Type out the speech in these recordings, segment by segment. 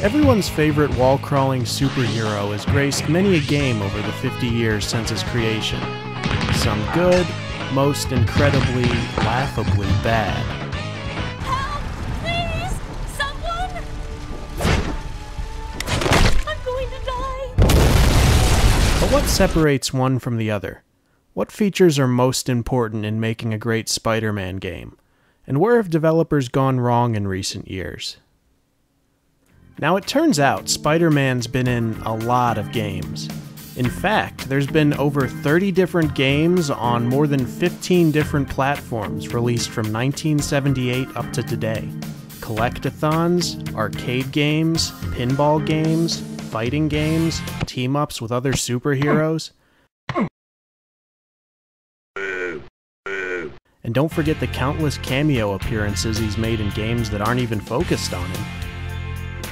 Everyone's favorite wall-crawling superhero has graced many a game over the 50 years since his creation. Some good, most incredibly, laughably bad. Help! Please! Someone! I'm going to die! But what separates one from the other? What features are most important in making a great Spider-Man game? And where have developers gone wrong in recent years? Now it turns out Spider-Man's been in a lot of games. In fact, there's been over 30 different games on more than 15 different platforms released from 1978 up to today. Collectathons, arcade games, pinball games, fighting games, team-ups with other superheroes. And don't forget the countless cameo appearances he's made in games that aren't even focused on him.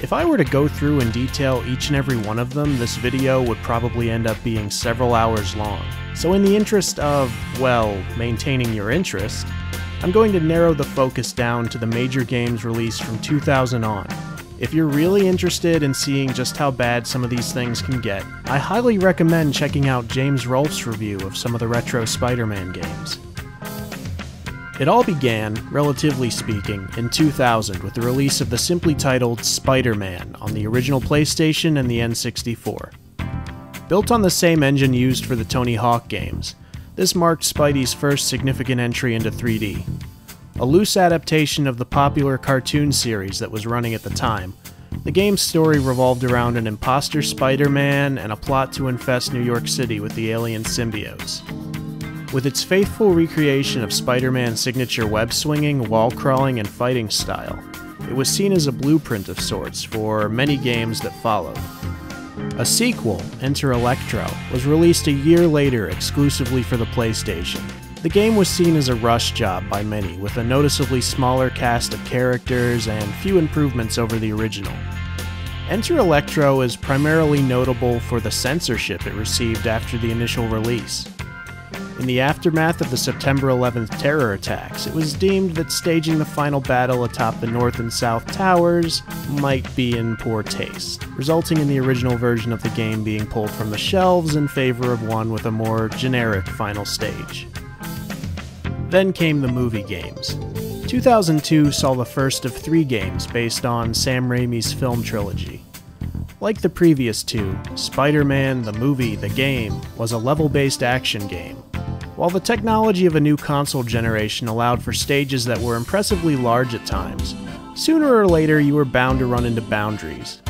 If I were to go through and detail each and every one of them, this video would probably end up being several hours long. So in the interest of, well, maintaining your interest, I'm going to narrow the focus down to the major games released from 2000 on. If you're really interested in seeing just how bad some of these things can get, I highly recommend checking out James Rolfe's review of some of the retro Spider-Man games. It all began, relatively speaking, in 2000 with the release of the simply titled Spider-Man on the original PlayStation and the N64. Built on the same engine used for the Tony Hawk games, this marked Spidey's first significant entry into 3D. A loose adaptation of the popular cartoon series that was running at the time, the game's story revolved around an imposter Spider-Man and a plot to infest New York City with the alien symbiotes. With its faithful recreation of Spider-Man's signature web-swinging, wall-crawling, and fighting style, it was seen as a blueprint of sorts for many games that followed. A sequel, Enter Electro, was released a year later exclusively for the PlayStation. The game was seen as a rush job by many, with a noticeably smaller cast of characters and few improvements over the original. Enter Electro is primarily notable for the censorship it received after the initial release. In the aftermath of the September 11th terror attacks, it was deemed that staging the final battle atop the North and South Towers might be in poor taste, resulting in the original version of the game being pulled from the shelves in favor of one with a more generic final stage. Then came the movie games. 2002 saw the first of 3 games based on Sam Raimi's film trilogy. Like the previous 2, Spider-Man, the movie, the game, was a level-based action game. While the technology of a new console generation allowed for stages that were impressively large at times, sooner or later you were bound to run into boundaries.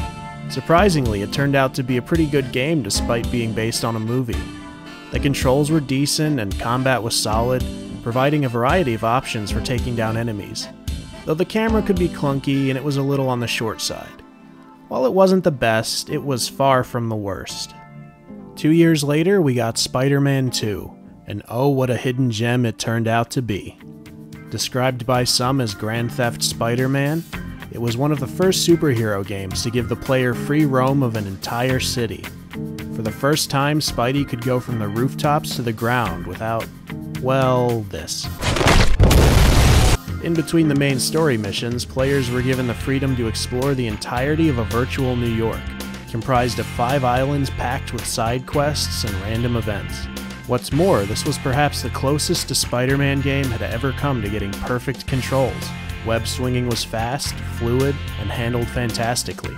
Surprisingly, it turned out to be a pretty good game despite being based on a movie. The controls were decent and combat was solid, providing a variety of options for taking down enemies, though the camera could be clunky and it was a little on the short side. While it wasn't the best, it was far from the worst. 2 years later, we got Spider-Man 2. And oh, what a hidden gem it turned out to be. Described by some as Grand Theft Spider-Man, it was one of the first superhero games to give the player free roam of an entire city. For the first time, Spidey could go from the rooftops to the ground without, well, this. In between the main story missions, players were given the freedom to explore the entirety of a virtual New York, comprised of 5 islands packed with side quests and random events. What's more, this was perhaps the closest a Spider-Man game had ever come to getting perfect controls. Web swinging was fast, fluid, and handled fantastically.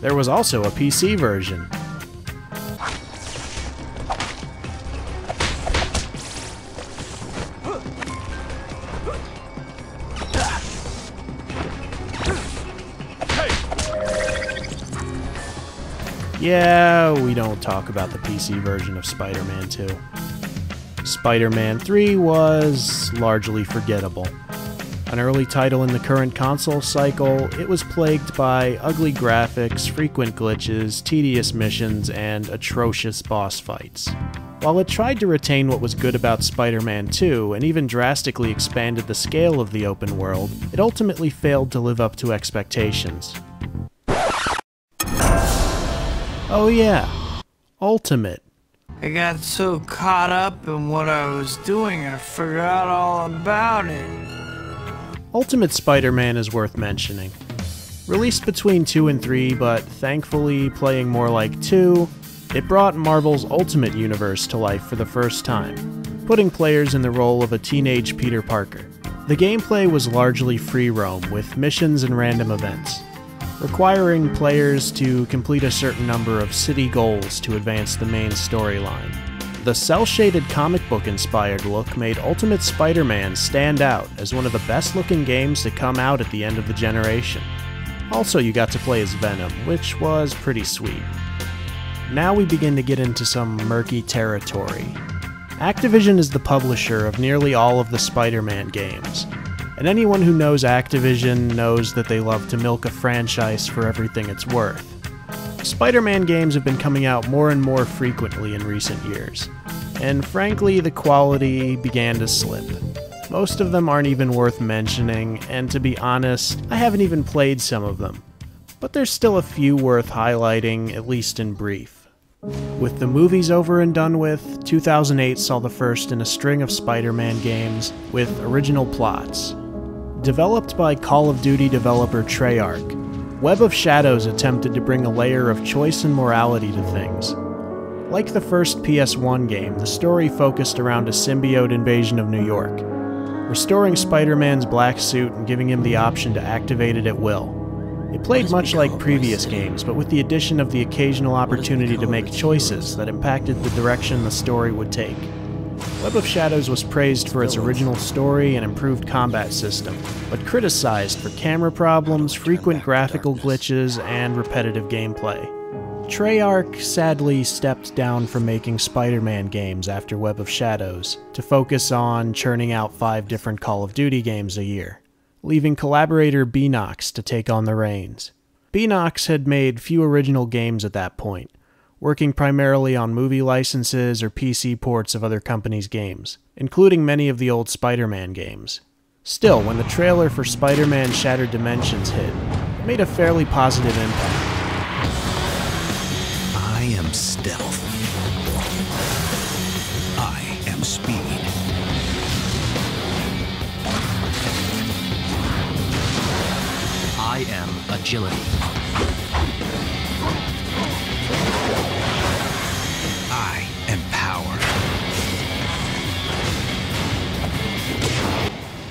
There was also a PC version. Yeah, we don't talk about the PC version of Spider-Man 2. Spider-Man 3 was largely forgettable. An early title in the current console cycle, it was plagued by ugly graphics, frequent glitches, tedious missions, and atrocious boss fights. While it tried to retain what was good about Spider-Man 2 and even drastically expanded the scale of the open world, it ultimately failed to live up to expectations. Oh yeah, Ultimate. I got so caught up in what I was doing, I forgot all about it. Ultimate Spider-Man is worth mentioning. Released between 2 and 3, but thankfully playing more like 2, it brought Marvel's Ultimate Universe to life for the first time, putting players in the role of a teenage Peter Parker. The gameplay was largely free roam, with missions and random events, requiring players to complete a certain number of city goals to advance the main storyline. The cel-shaded comic book-inspired look made Ultimate Spider-Man stand out as one of the best-looking games to come out at the end of the generation. Also, you got to play as Venom, which was pretty sweet. Now we begin to get into some murky territory. Activision is the publisher of nearly all of the Spider-Man games, and anyone who knows Activision knows that they love to milk a franchise for everything it's worth. Spider-Man games have been coming out more and more frequently in recent years, and frankly, the quality began to slip. Most of them aren't even worth mentioning, and to be honest, I haven't even played some of them. But there's still a few worth highlighting, at least in brief. With the movies over and done with, 2008 saw the first in a string of Spider-Man games with original plots. Developed by Call of Duty developer Treyarch, Web of Shadows attempted to bring a layer of choice and morality to things. Like the first PS1 game, the story focused around a symbiote invasion of New York, restoring Spider-Man's black suit and giving him the option to activate it at will. It played much like previous games, but with the addition of the occasional opportunity to make choices that impacted the direction the story would take. Web of Shadows was praised for its original story and improved combat system, but criticized for camera problems, frequent graphical glitches, and repetitive gameplay. Treyarch sadly stepped down from making Spider-Man games after Web of Shadows to focus on churning out 5 different Call of Duty games a year, leaving collaborator Beenox to take on the reins. Beenox had made few original games at that point, working primarily on movie licenses or PC ports of other companies' games, including many of the old Spider-Man games. Still, when the trailer for Spider-Man Shattered Dimensions hit, it made a fairly positive impact. I am stealth. I am speed. I am agility. I am power.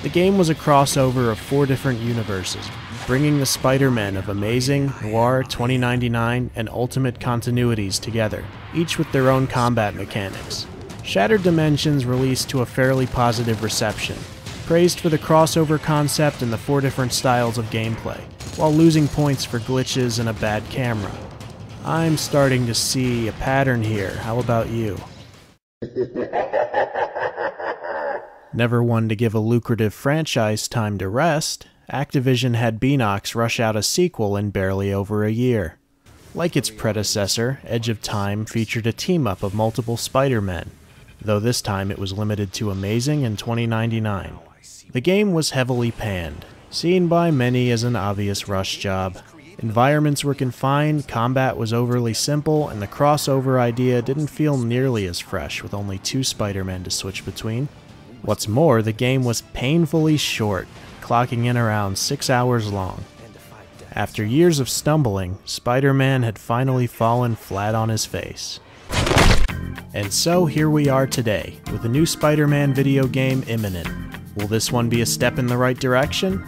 The game was a crossover of 4 different universes, bringing the Spider-Men of Amazing, Noir, 2099, and Ultimate continuities together, each with their own combat mechanics. Shattered Dimensions released to a fairly positive reception, praised for the crossover concept and the 4 different styles of gameplay, while losing points for glitches and a bad camera. I'm starting to see a pattern here. How about you? Never one to give a lucrative franchise time to rest, Activision had Beenox rush out a sequel in barely over a year. Like its predecessor, Edge of Time featured a team-up of multiple Spider-Men, though this time it was limited to Amazing and 2099. The game was heavily panned, seen by many as an obvious rush job. Environments were confined, combat was overly simple, and the crossover idea didn't feel nearly as fresh with only 2 Spider-Men to switch between. What's more, the game was painfully short, clocking in around 6 hours long. After years of stumbling, Spider-Man had finally fallen flat on his face. And so here we are today, with a new Spider-Man video game imminent. Will this one be a step in the right direction?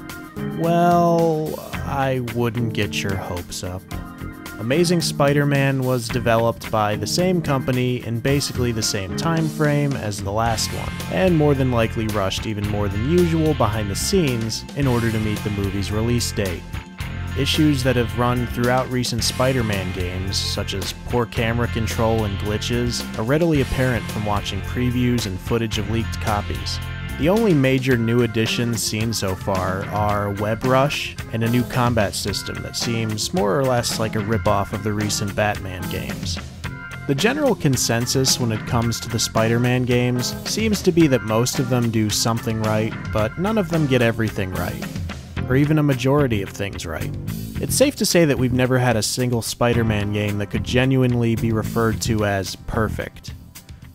Well, I wouldn't get your hopes up. Amazing Spider-Man was developed by the same company in basically the same time frame as the last one, and more than likely rushed even more than usual behind the scenes in order to meet the movie's release date. Issues that have run throughout recent Spider-Man games, such as poor camera control and glitches, are readily apparent from watching previews and footage of leaked copies. The only major new additions seen so far are Web Rush and a new combat system that seems more or less like a ripoff of the recent Batman games. The general consensus when it comes to the Spider-Man games seems to be that most of them do something right, but none of them get everything right, or even a majority of things right. It's safe to say that we've never had a single Spider-Man game that could genuinely be referred to as perfect.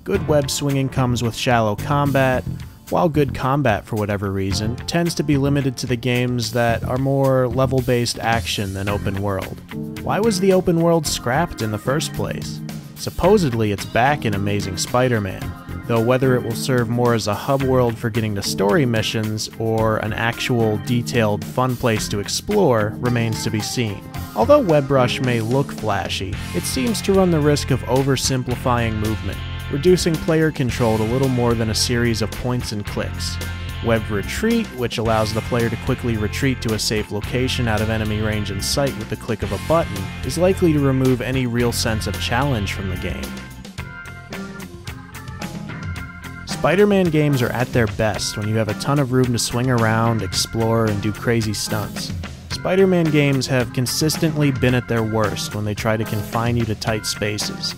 Good web swinging comes with shallow combat, while good combat for whatever reason tends to be limited to the games that are more level-based action than open world. Why was the open world scrapped in the first place? Supposedly it's back in Amazing Spider-Man, though whether it will serve more as a hub world for getting to story missions or an actual, detailed, fun place to explore remains to be seen. Although WebRush may look flashy, it seems to run the risk of oversimplifying movement, reducing player control to little more than a series of points and clicks. Web Retreat, which allows the player to quickly retreat to a safe location out of enemy range and sight with the click of a button, is likely to remove any real sense of challenge from the game. Spider-Man games are at their best when you have a ton of room to swing around, explore, and do crazy stunts. Spider-Man games have consistently been at their worst when they try to confine you to tight spaces.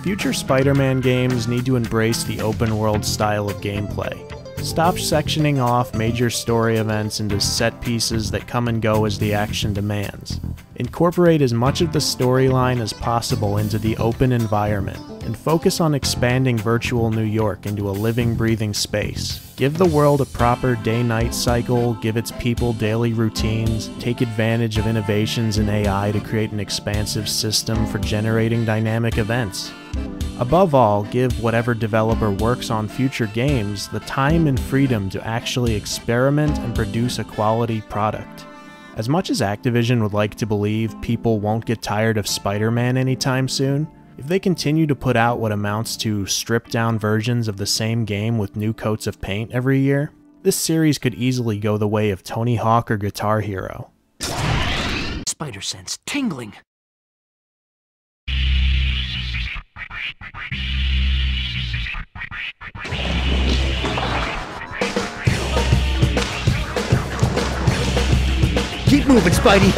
Future Spider-Man games need to embrace the open-world style of gameplay. Stop sectioning off major story events into set pieces that come and go as the action demands. Incorporate as much of the storyline as possible into the open environment, and focus on expanding virtual New York into a living, breathing space. Give the world a proper day-night cycle, give its people daily routines, take advantage of innovations in AI to create an expansive system for generating dynamic events. Above all, give whatever developer works on future games the time and freedom to actually experiment and produce a quality product. As much as Activision would like to believe people won't get tired of Spider-Man anytime soon, if they continue to put out what amounts to stripped-down versions of the same game with new coats of paint every year, this series could easily go the way of Tony Hawk or Guitar Hero. Spider sense tingling. Keep moving, Spidey!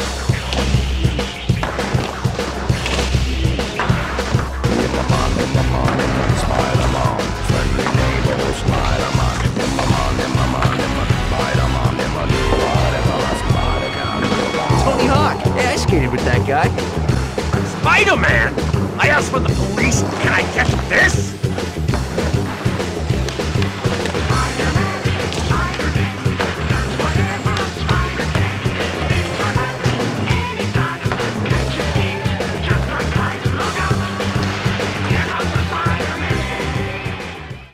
Tony Hawk! Hey, I skated with that guy. Spider-Man! I asked for the police, can I get this?